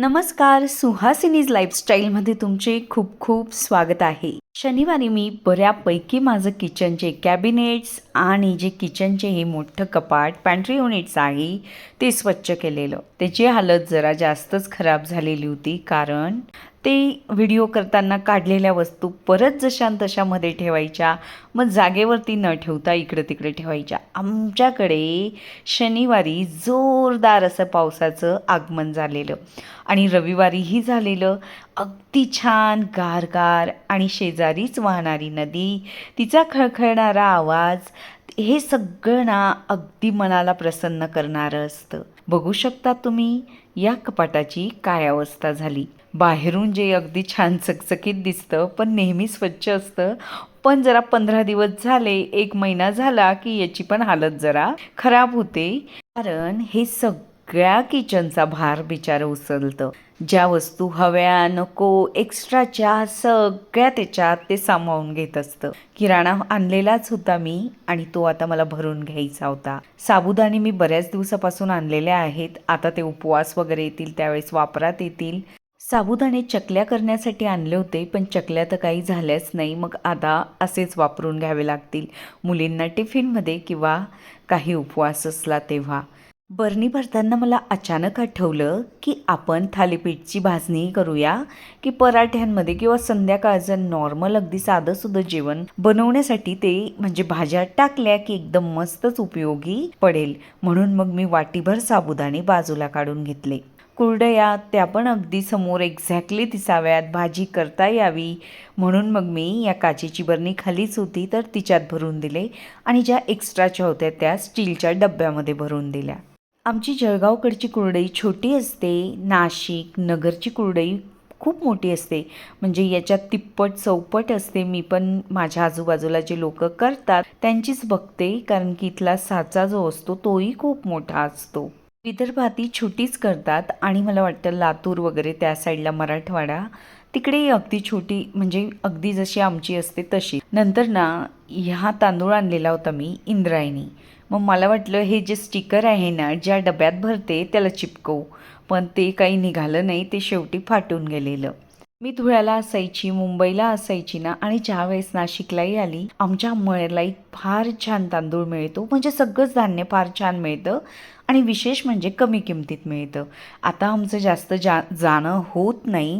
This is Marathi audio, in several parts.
नमस्कार, सुहासिनीज लाईफस्टाईलमध्ये तुमचे खूप खूप स्वागत आहे. शनिवारी मी बऱ्यापैकी माझं किचनचे कॅबिनेट्स आणि जे किचनचे हे मोठं कपाट पॅन्ट्री युनिट्स आहे ते स्वच्छ केलेलं. त्याची हालत जरा जास्तच खराब झालेली होती, कारण ते व्हिडिओ करताना काढलेल्या वस्तू परत जशान तशामध्ये ठेवायच्या, मग जागेवरती न ठेवता इकडं तिकडे ठेवायच्या. आमच्याकडे शनिवारी जोरदार असं पावसाचं आगमन झालेलं आणि रविवारीही झालेलं. अगदी छान गारगार आणि शेजारीच वाहणारी नदी, तिचा खळखळणारा आवाज, हे सगळं ना अगदी मनाला प्रसन्न करणारं असतं. बघू शकता तुम्ही या कपाटाची काय अवस्था झाली. बाहेरून जे अगदी छान चकचकीत दिसतं पण नेहमी स्वच्छ असतं, पण जरा 15 दिवस झाले, 1 महिना झाला की याची पण हालत जरा खराब होते. कारण हे सगळ्या किचनचा भार बिचारं उचलतं. ज्या वस्तू हव्या नको एक्स्ट्राच्या सगळ्या त्याच्यात ते सामावून घेत असतं. किराणा आणलेलाच होता मी आणि तो आता मला भरून घ्यायचा होता. साबुदाणे मी बऱ्याच दिवसापासून आणलेले आहेत. आता ते उपवास वगैरे येतील त्यावेळेस वापरात येतील. साबुदाणे चकल्या करण्यासाठी आणले होते, पण चकल्या तर काही झाल्याच नाही. मग आता असेच वापरून घ्यावे लागतील मुलींना टिफिनमध्ये किंवा काही उपवास असला तेव्हा. बरणी भरताना मला अचानक आठवलं की आपण थालीपीठची भाजणी करूया की पराठ्यांमध्ये किंवा संध्याकाळचं नॉर्मल अगदी साधंसुधं जेवण बनवण्यासाठी ते म्हणजे भाज्या टाकल्या की एकदम मस्तच उपयोगी पडेल. म्हणून मग मी वाटीभर साबुदाणे बाजूला काढून घेतले. कुरडया त्या पण अगदी समोर एक्झॅक्टली दिसाव्यात, भाजी करता यावी म्हणून मग मी या काचेची बरणी खालीच होती तर तिच्यात भरून दिले आणि ज्या एक्स्ट्राच्या होत्या त्या स्टीलच्या डब्यामध्ये भरून दिल्या. आमची जळगावकडची कुरडई छोटी असते, नाशिक नगरची कुरडई खूप मोठी असते, म्हणजे याच्यात तिप्पट चौपट असते. मी पण माझ्या आजूबाजूला जे लोक करतात त्यांचीच बघते, कारण की इथला साचा जो असतो तोही खूप मोठा असतो. विदर्भात ही छोटीच करतात आणि मला वाटतं लातूर वगैरे त्या साईडला मराठवाडा तिकडेही अगदी छोटी, म्हणजे अगदी जशी आमची असते तशी. नंतर ना ह्या तांदूळ आणलेला होता मी इंद्रायणी. मग मला वाटलं हे जे स्टिकर आहे ना ज्या डब्यात भरते त्याला चिपकवू, पण ते काही निघालं नाही, ते शेवटी फाटून गेलेलं. मी धुळ्याला असायची, मुंबईला असायची ना, आणि ज्या वेळेस नाशिकलाही आली आमच्या मळ्यालाही फार छान तांदूळ मिळतो, म्हणजे सगळंच धान्य फार छान मिळतं आणि विशेष म्हणजे कमी किमतीत मिळतं. आता आमचं जास्त जाणं होत नाही,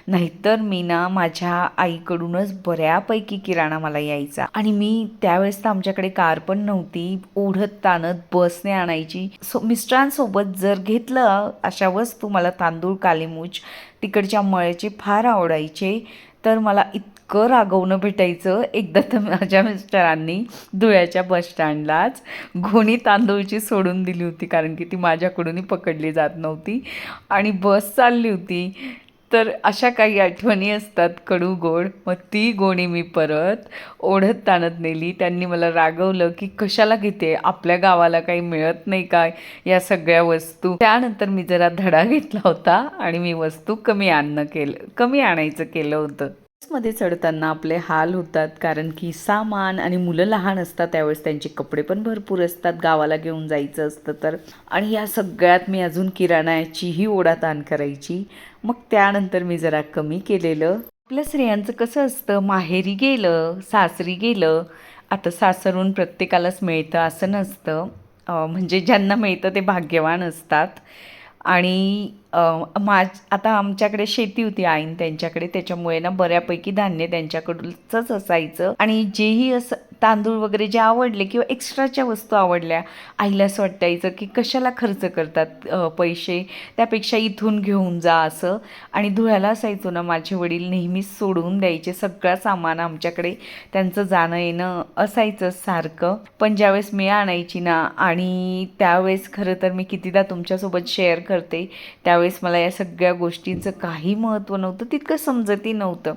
नाहीतर मी ना माझ्या आईकडूनच बऱ्यापैकी किराणा मला यायचा आणि मी त्यावेळेस तर आमच्याकडे कार पण नव्हती, ओढत ताणत बसने आणायची. मिस्टरांसोबत जर घेतलं अशा वस्तू, मला तांदूळ कालीमूच तिकडच्या मळ्याचे फार आवडायचे, तर मला इतकं रागवणं भेटायचं. एकदा तर माझ्या मिस्टरांनी धुळ्याच्या बसस्टँडलाच घोणी तांदूळची सोडून दिली होती, कारण की ती माझ्याकडूनही पकडली जात नव्हती आणि बस चालली होती. तर अशा काही आठवणी असतात कडू गोड. मग ती गोणी मी परत ओढत ताणत नेली. त्यांनी मला रागवलं की कशाला घेते, आपल्या गावाला काही मिळत नाही काय या सगळ्या वस्तू. त्यानंतर मी जरा धडा घेतला होता आणि मी वस्तू कमी आणायचं केलं होतं. बसमध्ये चढताना आपले हाल होतात, कारण की सामान आणि मुलं लहान असतात त्यावेळेस त्यांचे कपडे पण भरपूर असतात, गावाला घेऊन जायचं असतं तर. आणि या सगळ्यात मी अजून किराणाचीही ओढाताण करायची. मग त्यानंतर मी जरा कमी केलेलं. आपल्या स्त्रियांचं कसं असतं, माहेरी गेलं सासरी गेलं, आता सासरून प्रत्येकालाच मिळतं असं नसतं, म्हणजे ज्यांना मिळतं ते भाग्यवान असतात. आणि आता आमच्याकडे शेती होती आईन त्यांच्याकडे, त्याच्यामुळे ना बऱ्यापैकी धान्य त्यांच्याकडूनच असायचं. आणि जेही असं तांदूळ वगैरे जे आवडले किंवा एक्स्ट्राच्या वस्तू आवडल्या, आईला असं वाटायचं की कशाला खर्च करतात पैसे, त्यापेक्षा इथून घेऊन जा असं. आणि धुळ्याला असायचो ना, माझे वडील नेहमीच सोडून द्यायचे सगळं सामान आमच्याकडे, त्यांचं जाणं येणं असायचं सारखं. पण ज्यावेळेस मी आणायची ना, आणि त्यावेळेस खरं तर मी कितीदा तुमच्यासोबत शेअर करते, त्यावेळेस मला या सगळ्या गोष्टींचं काही महत्त्व नव्हतं, तितकं समजतही नव्हतं.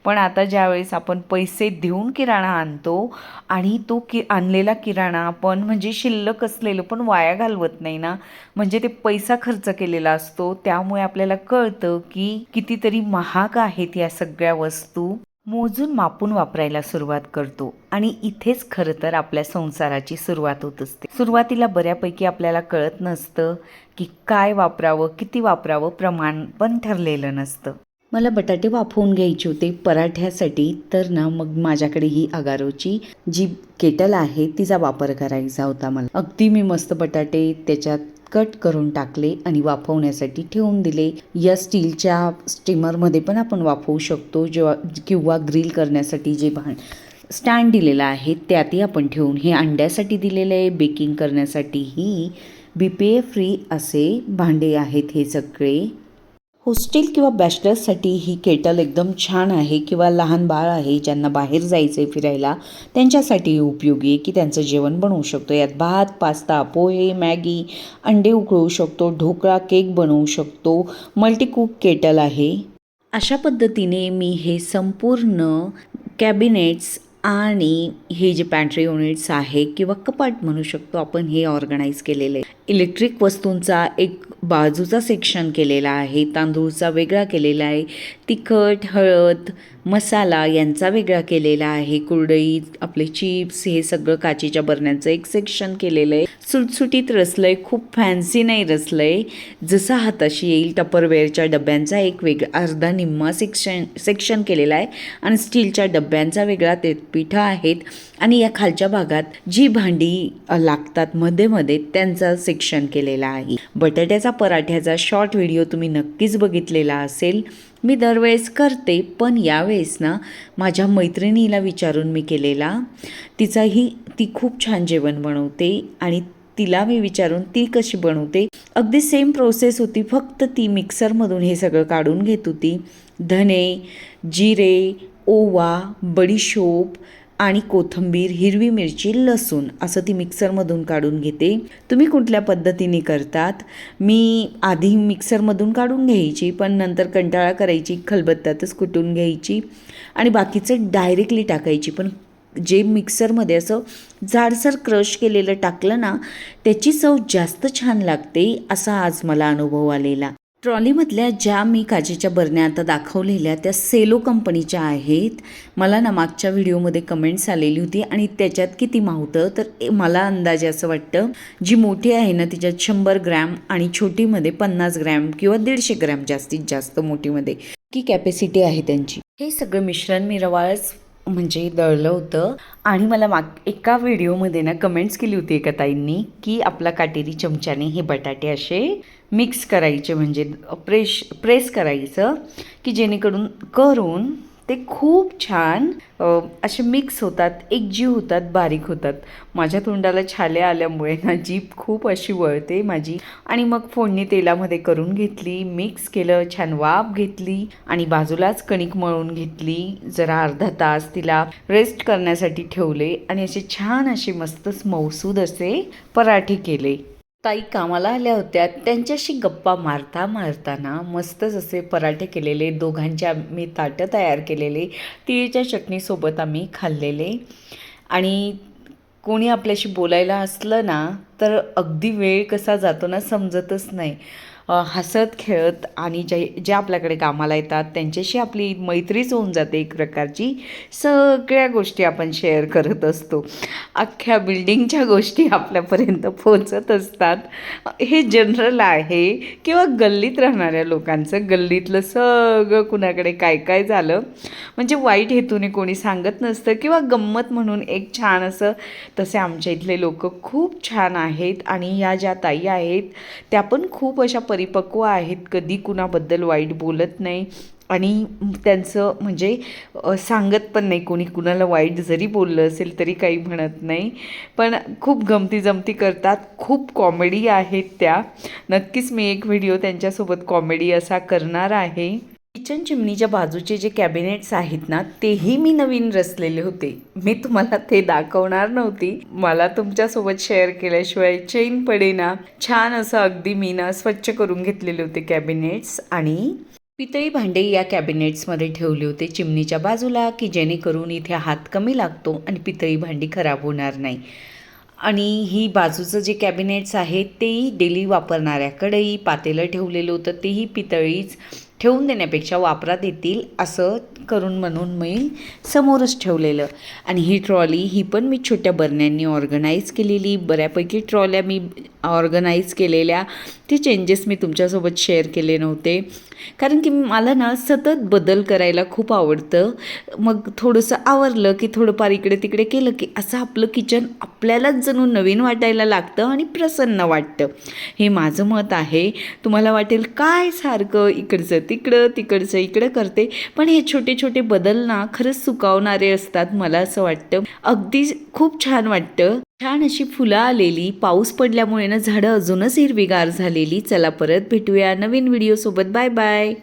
पण आता ज्यावेळेस आपण पैसे देऊन किराणा आणतो आणि तो आणलेला किराणा आपण म्हणजे शिल्लक असलेलं पण वाया घालवत नाही ना, म्हणजे ते पैसा खर्च केलेला असतो, त्यामुळे आपल्याला कळतं की कितीतरी महाग आहेत या सगळ्या वस्तू. मोजून मापून वापरायला सुरुवात करतो आणि इथेच खरं तर आपल्या संसाराची सुरुवात होत असते. सुरुवातीला बऱ्यापैकी आपल्याला कळत नसतं की काय वापरावं, किती वापरावं, प्रमाण पण ठरलेलं नसतं. मला बटाटे वाफवून घ्यायचे होते पराठ्यासाठी, तर ना मग माझ्याकडे ही अगारोची जी केटल आहे तिचा वापर करायचा होता मला. अगदी मी मस्त बटाटे त्याच्यात कट करून टाकले आणि वाफवण्यासाठी ठेवून दिले. या स्टीलच्या स्टीमरमध्ये पण आपण वाफवू शकतो, जेव्हा किंवा ग्रिल करण्यासाठी जे स्टँड दिलेला आहे त्यातही आपण ठेवून. हे अंड्यासाठी दिलेलं आहे, बेकिंग करण्यासाठीही BPA फ्री असे भांडे आहेत हे सगळे. हॉस्टेल किंवा बॅचलर्ससाठी ही केटल एकदम छान आहे, किंवा लहान बाळ आहे ज्यांना बाहेर जायचं आहे फिरायला त्यांच्यासाठी उपयोगी आहे की त्यांचं जेवण बनवू शकतो. यात भात, पास्ता, पोहे, मॅगी, अंडे उकळू शकतो, ढोकळा, केक बनवू शकतो. मल्टीकुक केटल आहे. अशा पद्धतीने मी हे संपूर्ण कॅबिनेट्स आणि हे जे पॅन्ट्री युनिट्स आहे किंवा कपाट म्हणू शकतो आपण, हे ऑर्गनाईज केलेलं आहे. इलेक्ट्रिक वस्तूंचा एक बाजूचा सेक्शन केलेला आहे, तांदूळचा वेगळा केलेला आहे, तिखट, हळद, मसाला यांचा वेगळा केलेला आहे, कुरडई, आपले चिप्स, हे सगळं काचेच्या बरण्यांचं एक सेक्शन केलेलं आहे. सुटसुटीत रचलं आहे, खूप फॅन्सी नाही रचलं आहे, जसं हाताशी येईल. टपरवेअरच्या डब्यांचा एक वेगळा अर्धा निम्मा सेक्शन केलेला आहे आणि स्टीलच्या डब्यांचा वेगळा. ते पिठं आहेत आणि या खालच्या भागात जी भांडी लागतात मध्ये मध्ये त्यांचा सेक्शन केलेला आहे. बटाट्याचा पराठ्याचा शॉर्ट व्हिडिओ तुम्ही नक्कीच बघितलेला असेल. मी दरवेळेस करते, पण यावेळेस ना माझ्या मैत्रिणीला विचारून मी केलेला. ती खूप छान जेवण बनवते आणि तिला मी विचारून ती कशी बनवते, अगदी सेम प्रोसेस होती, फक्त ती मिक्सरमधून हे सगळं काढून घेत होती. धने, जिरे, ओवा, बडीशोप आणि कोथिंबीर, हिरवी मिरची, लसूण असं ती मिक्सरमधून काढून घेते. तुम्ही कुठल्या पद्धतीने करतात? मी आधी मिक्सरमधून काढून घ्यायची, पण नंतर कंटाळा करायची, खलबत्त्यातच कुटून घ्यायची आणि बाकीचं डायरेक्टली टाकायची. पण जे मिक्सरमध्ये असं जाडसर क्रश केलेलं टाकलं ना, त्याची चव जास्त छान लागते, असा आज मला अनुभव आलेला. ट्रॉलीमधल्या ज्या मी काचेच्या बरण्या आता दाखवलेल्या त्या सेलो कंपनीच्या आहेत. मला ना मागच्या व्हिडिओमध्ये कमेंट्स आलेली होती आणि त्याच्यात किती मावतं, तर मला अंदाजे असं वाटतं जी मोठी आहे ना तिच्यात 100 ग्रॅम आणि छोटीमध्ये 50 ग्रॅम किंवा 150 ग्रॅम जास्तीत जास्त मोठीमध्ये की कॅपॅसिटी आहे त्यांची. हे सगळं मिश्रण मी रवाळच म्हणजे दळलं होतं आणि मला एका व्हिडिओमध्ये ना कमेंट्स केली होती एका ताईंनी की आपला काटेरी चमच्याने हे बटाटे असे मिक्स करायचे, म्हणजे प्रेस करायचं की जेणेकरून ते खूप छान असे मिक्स होतात, एकजीव होतात, बारीक होतात. माझ्या तोंडाला छाले आल्यामुळे ना जीभ खूप अशी वळते माझी. आणि मग फोडणी तेलामध्ये करून घेतली, मिक्स केलं, छान वाफ घेतली आणि बाजूलाच कणिक मळून घेतली. जरा अर्धा तास तिला रेस्ट करण्यासाठी ठेवले आणि असे छान असे मस्त मऊसूद असे पराठे केले. ताई कामाला आल्या होत्या, त्यांच्याशी गप्पा मारताना मस्तच असे पराठे केलेले. दोघांचे आम्ही ताटं तयार केलेले, तिळच्या चटणीसोबत आम्ही खाल्लेले. आणि कोणी आपल्याशी बोलायला असलं ना तर अगदी वेळ कसा जातो ना समजतच नाही. हसत खेळत आणि ज्या आपल्याकडे कामाला येतात त्यांच्याशी आपली मैत्रीच होऊन जाते एक प्रकारची. सगळ्या गोष्टी आपण शेअर करत असतो, अख्ख्या बिल्डिंगच्या गोष्टी आपल्यापर्यंत पोहोचत असतात. हे जनरल आहे किंवा गल्लीत राहणाऱ्या लोकांचं, गल्लीतलं सगळं कुणाकडे काय काय झालं म्हणजे वाईट हेतूने कोणी सांगत नसतं किंवा गंमत म्हणून एक छान असं. तसे आमच्या इथले लोक खूप छान आहेत आणि ह्या ज्या ताई आहेत त्या पण खूप अशा परिपक्व आहेत, कधी कुणाबद्दल वाईट बोलत नाही आणि त्यांचं म्हणजे सांगत पण नाही. कोणी कुणाला वाईट जरी बोललं असेल तरी काही म्हणत नाही, पण खूप गमती जमती करतात. खूप कॉमेडी आहेत त्या. नक्कीच मी एक व्हिडिओ त्यांच्यासोबत कॉमेडी असा करणार आहे. किचन चिमणीच्या बाजूचे जे कॅबिनेट्स आहेत ना तेही मी नवीन रचलेले होते. मी तुम्हाला ते दाखवणार नव्हती, मला तुमच्यासोबत शेअर केल्याशिवाय चैन पडेना. छान असं अगदी मी ना स्वच्छ करून घेतलेले होते कॅबिनेट्स आणि पितळी भांडे या कॅबिनेट्समध्ये ठेवले होते चिमणीच्या बाजूला, की जेणेकरून इथे हात कमी लागतो आणि पितळी भांडी खराब होणार नाही. आणि ही बाजूचं जे कॅबिनेट्स आहेत तेही डेली वापरणाऱ्या कढई, पातेलं ठेवलेलं होतं तेही पितळीच. ठेवून देण्यापेक्षा वापरात येतील असं करून म्हणून मी समोरच ठेवलेलं. आणि ही ट्रॉली ही पण मी छोट्या बरण्यांनी ऑर्गनाईज केलेली. बऱ्यापैकी ट्रॉल्या मी ऑर्गनाईज केलेल्या. ते चेंजेस मी तुमच्यासोबत शेअर केले नव्हते, कारण की मला ना सतत बदल करायला खूप आवडतं. मग थोडंसं आवरलं की थोडंफार इकडे तिकडे केलं की असं आपलं किचन आपल्यालाच जणू नवीन वाटायला लागतं आणि प्रसन्न वाटतं. हे माझं मत आहे. तुम्हाला वाटेल काय सारखं इकडचं तिकडं तिकडचं इकडं करते, पण हे छोटे छोटे बदल ना खरंच सुकावणारे असतात. मला असं वाटतं अगदी खूप छान वाटतं. छान अशी फुलं आलेली, पाऊस पडल्यामुळे ना झाडं अजूनच हिरवीगार झालेली. चला परत भेटूया नवीन व्हिडिओसोबत. Bye bye.